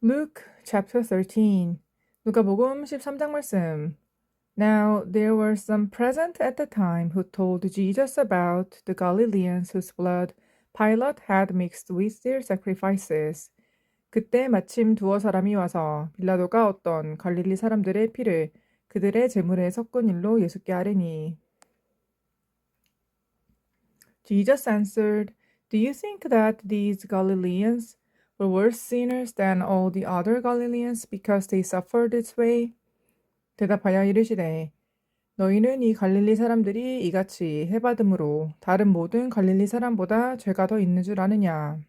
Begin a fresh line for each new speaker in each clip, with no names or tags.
Luke chapter 13. 누가복음 13장 말씀. Now there were some present at the time who told Jesus about the Galileans whose blood Pilate had mixed with their sacrifices. 그때 마침 두어 사람이 와서 빌라도가 어떤 갈릴리 사람들의 피를 그들의 제물에 섞은 일로 예수께 아뢰니. Jesus answered, Do you think that these Galileans were worse sinners than all the other Galileans because they suffered this way? 대답하여 이르시되, 너희는 이 갈릴리 사람들이 이같이 해받음으로 다른 모든 갈릴리 사람보다 죄가 더 있는 줄 아느냐?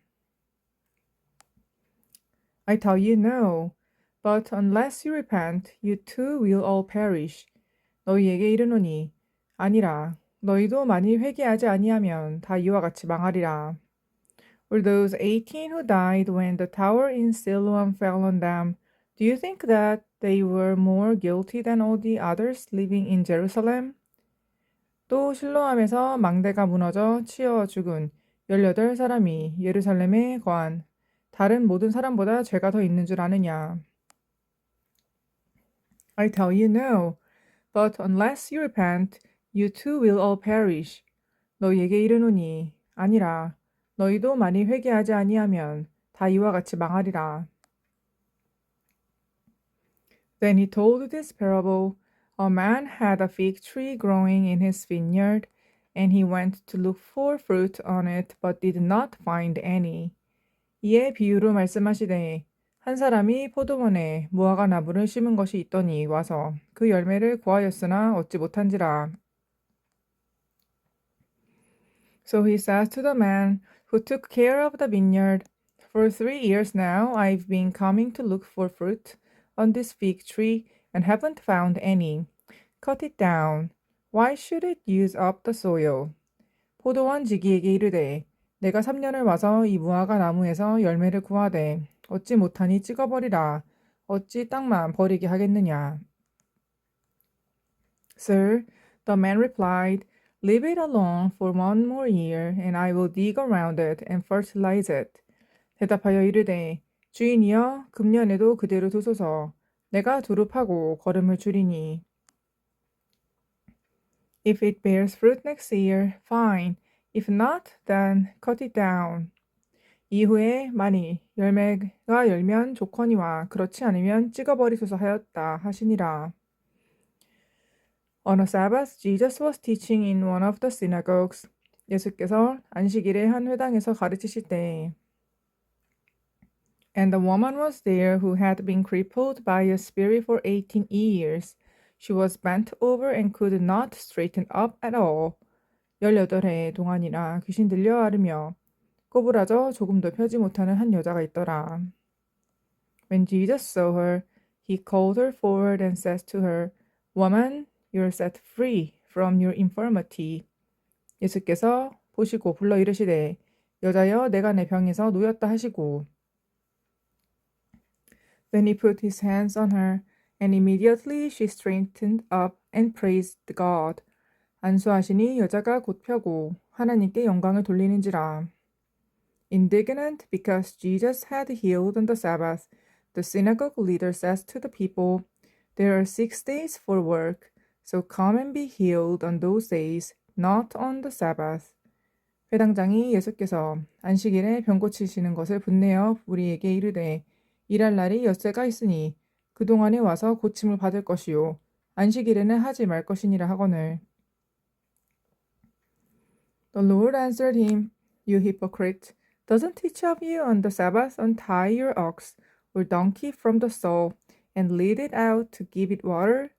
I tell you no, but unless you repent, you too will all perish. 너희에게 이르노니, 아니라 너희도 만일 회개하지 아니하면 다 이와 같이 망하리라. Were those 18 who died when the tower in Siloam fell on them, do you think that they were more guilty than all the others living in Jerusalem? 또 실로암에서 망대가 무너져 치어 죽은 18사람이 예루살렘에 거한 다른 모든 사람보다 죄가 더 있는 줄 아느냐? I tell you no, but unless you repent, you too will all perish. 너희에게 이르노니 아니라 너희도 만일 회개하지 아니하면 다 이와 같이 망하리라. Then he told this parable. A man had a fig tree growing in his vineyard, and he went to look for fruit on it, but did not find any. 이에 비유로 말씀하시되 한 사람이 포도원에 무화과 나무를 심은 것이 있더니 와서 그 열매를 구하였으나 얻지 못한지라. So he says to the man who took care of the vineyard, For 3 years now I've been coming to look for fruit on this fig tree and haven't found any. Cut it down. Why should it use up the soil? 포도원 지기에게 이르되 내가 3년을 와서 이 무화과 나무에서 열매를 구하되 얻지 못하니 찍어버리라. 어찌 땅만 버리게 하겠느냐? Sir, the man replied, Leave it alone for 1 more year, and I will dig around it and fertilize it. 대답하여 이르되, 주인이여, 금년에도 그대로 두소서. 내가 두릅하고 거름을 주리니. If it bears fruit next year, fine. If not, then cut it down. 이후에 만일 열매가 열면 좋거니와 그렇지 않으면 찍어버리소서 하였다 하시니라. On a Sabbath, Jesus was teaching in one of the synagogues. 예수께서 안식일에 한 회당에서 가르치실 때 And the woman was there who had been crippled by a spirit for 18 years. She was bent over and could not straighten up at all. 18해 동안이나 귀신 들려 앓으며 꼬부라져 조금도 펴지 못하는 한 여자가 있더라. When Jesus saw her, he called her forward and said to her, Woman, you're set free from your infirmity. 예수께서 보시고 불러 이르시되, 여자여 내가 내 병에서 놓였다 하시고 Then he put his hands on her, and immediately she straightened up and praised God. 안수하시니 여자가 곧 펴고 하나님께 영광을 돌리는지라. Indignant because Jesus had healed on the Sabbath, the synagogue leader says to the people, There are 6 days for work, so come and be healed on those days, not on the Sabbath. 회당장이 예수께서 안식일에 병 고치시는 것을 분내어 우리에게 이르되 일할 날이 엿새가 있으니 그동안에 와서 고침을 받을 것이요 안식일에는 하지 말 것이니라 하거늘. The Lord answered him, You hypocrite, doesn't each of you on the Sabbath untie your ox or donkey from the stall and lead it out to give it water?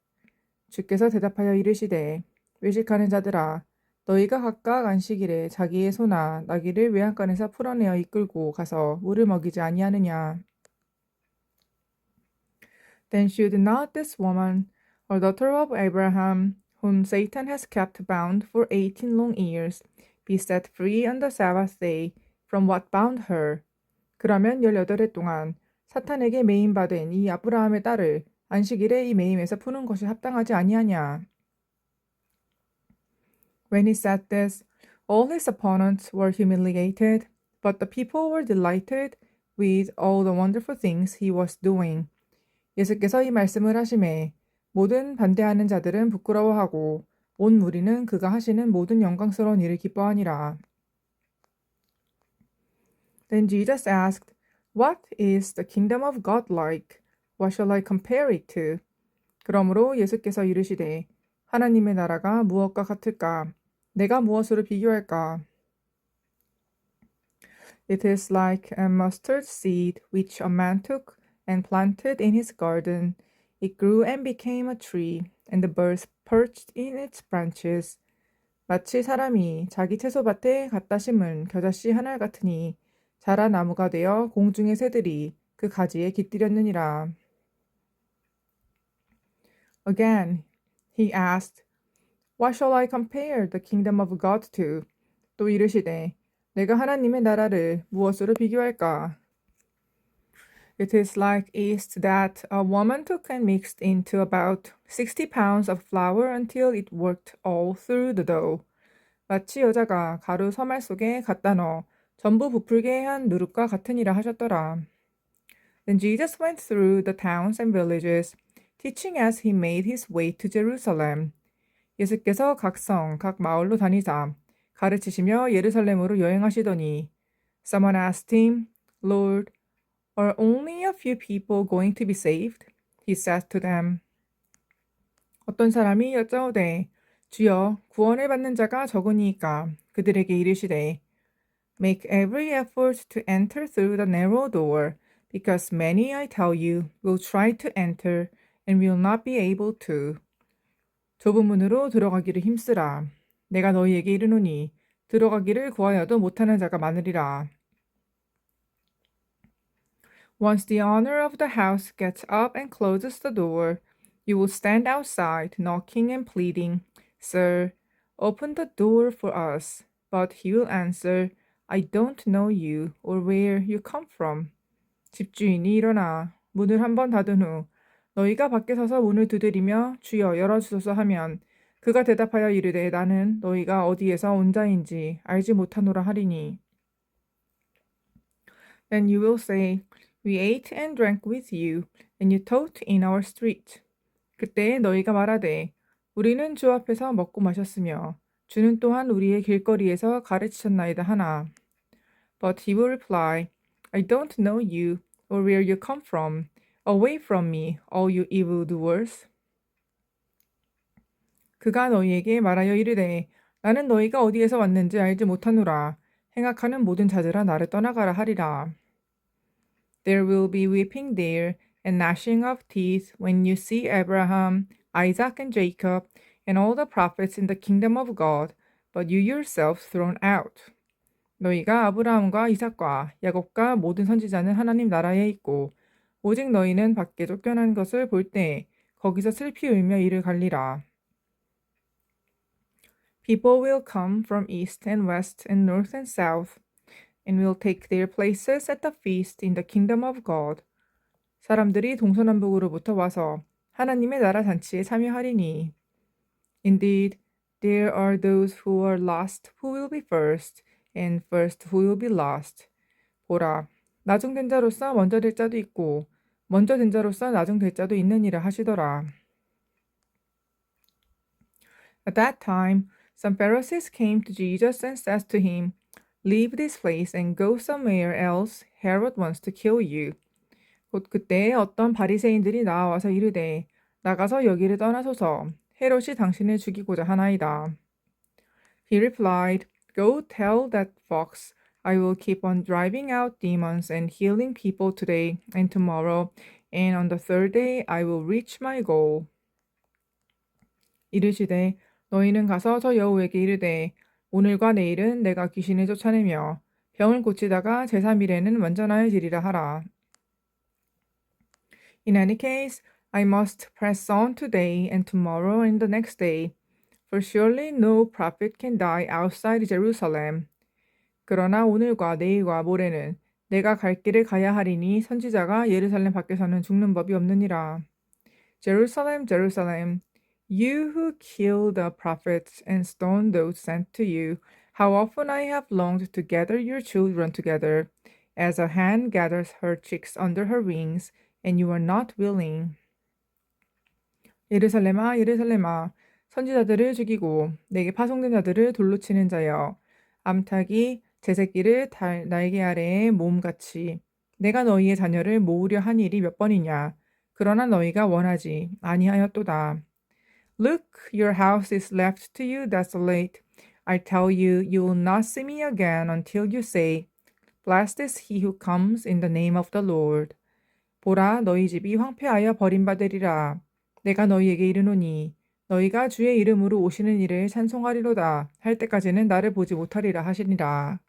주께서 대답하여 이르시되 외식하는 자들아 너희가 각각 안식일에 자기의 소나 나귀를 외양간에서 풀어내어 이끌고 가서 물을 먹이지 아니하느냐? Then should not this woman, a daughter of Abraham, whom Satan has kept bound for 18 long years, be set free on the Sabbath day from what bound her? 그러면 18해 동안 사탄에게 매임받은 이 아브라함의 딸을 안식일에 이 매임에서 푸는 것이 합당하지 아니하냐? When he said this, all his opponents were humiliated, but the people were delighted with all the wonderful things he was doing. 예수께서 이 말씀을 하심에 모든 반대하는 자들은 부끄러워하고 온 무리는 그가 하시는 모든 영광스러운 일을 기뻐하니라. Then Jesus asked, What is the kingdom of God like? What shall I compare it to? 그러므로 예수께서 이르시되 하나님의 나라가 무엇과 같을까? 내가 무엇으로 비교할까? It is like a mustard seed which a man took and planted in his garden. It grew and became a tree, and the birds perched in its branches. 마치 사람이 자기 채소밭에 갖다 심은 겨자씨 한 알 같으니 자라 나무가 되어 공중의 새들이 그 가지에 깃들였느니라. Again, he asked, What shall I compare the kingdom of God to? 또 이르시되, 내가 하나님의 나라를 무엇으로 비교할까? It is like yeast that a woman took and mixed into about 60 pounds of flour until it worked all through the dough. 마치 여자가 가루 서말 속에 갖다 넣어 전부 부풀게 한 누룩과 같으니라 하셨더라. Then Jesus went through the towns and villages, teaching as he made his way to Jerusalem. 예수께서 각 성, 각 마을로 다니사 가르치시며 예루살렘으로 여행하시더니 Someone asked him, Lord, are only a few people going to be saved? He said to them. 어떤 사람이 여짜오되 주여 구원을 받는 자가 적으니까 그들에게 이르시되 Make every effort to enter through the narrow door, because many, I tell you, will try to enter and will not be able to. 좁은 문으로 들어가기를 힘쓰라. 내가 너희에게 이르노니 들어가기를 구하여도 못하는 자가 많으리라. Once the owner of the house gets up and closes the door, you will stand outside, knocking and pleading, Sir, open the door for us. But he will answer, I don't know you or where you come from. 집주인이 일어나 문을 한 번 닫은 후 너희가 밖에 서서 문을 두드리며 주여 열어주소서 하면 그가 대답하여 이르되 나는 너희가 어디에서 온 자인지 알지 못하노라 하리니. Then you will say, We ate and drank with you, and you taught in our street. 그때 너희가 말하되 우리는 주 앞에서 먹고 마셨으며 주는 또한 우리의 길거리에서 가르치셨나이다 하나. But he will reply, I don't know you or where you come from. Away from me, all you evildoers. 그가 너희에게 말하여 이르되 나는 너희가 어디에서 왔는지 알지 못하노라. 행악하는 모든 자들아 나를 떠나가라 하리라. There will be weeping there and gnashing of teeth when you see Abraham, Isaac and Jacob and all the prophets in the kingdom of God, but you yourselves thrown out. 너희가 아브라함과 이삭과 야곱과 모든 선지자는 하나님 나라에 있고 오직 너희는 밖에 쫓겨난 것을 볼 때 거기서 슬피 울며 이를 갈리라. People will come from east and west and north and south and will take their places at the feast in the kingdom of God. 사람들이 동서남북으로부터 와서 하나님의 나라 잔치에 참여하리니. Indeed, there are those who are last who will be first, and first who will be last. 보라, 나중된 자로서 먼저 될 자도 있고 먼저 된 자로서 나중될 자도 있느니라 하시더라. At that time, some Pharisees came to Jesus and said to him, Leave this place and go somewhere else. Herod wants to kill you. 곧 그때 어떤 바리새인들이 나와서 이르되 나가서 여기를 떠나소서. 헤롯이 당신을 죽이고자 하나이다. He replied, Go tell that fox, I will keep on driving out demons and healing people today and tomorrow, and on the third day I will reach my goal. 이르시되 너희는 가서 저 여우에게 이르되 오늘과 내일은 내가 귀신을 쫓아내며 병을 고치다가 제3일에는 완전하여지리라 하라. In any case, I must press on today and tomorrow and the next day, for surely no prophet can die outside Jerusalem. 그러나 오늘과 내일과 모레는 내가 갈 길을 가야 하리니 선지자가 예루살렘 밖에서는 죽는 법이 없느니라. Jerusalem, Jerusalem, you who kill the prophets and stone those sent to you, how often I have longed to gather your children together, as a hen gathers her chicks under her wings, and you are not willing. 예루살렘아, 예루살렘아, 선지자들을 죽이고 내게 파송된 자들을 돌로 치는 자여, 암탉이 제 새끼를 날개 아래에 모음같이 내가 너희의 자녀를 모으려 한 일이 몇 번이냐. 그러나 너희가 원하지 아니하였도다. Look, your house is left to you desolate. I tell you, you will not see me again until you say, Blessed is he who comes in the name of the Lord. 보라, 너희 집이 황폐하여 버림받으리라. 내가 너희에게 이르노니 너희가 주의 이름으로 오시는 이를 찬송하리로다 할 때까지는 나를 보지 못하리라 하시니라.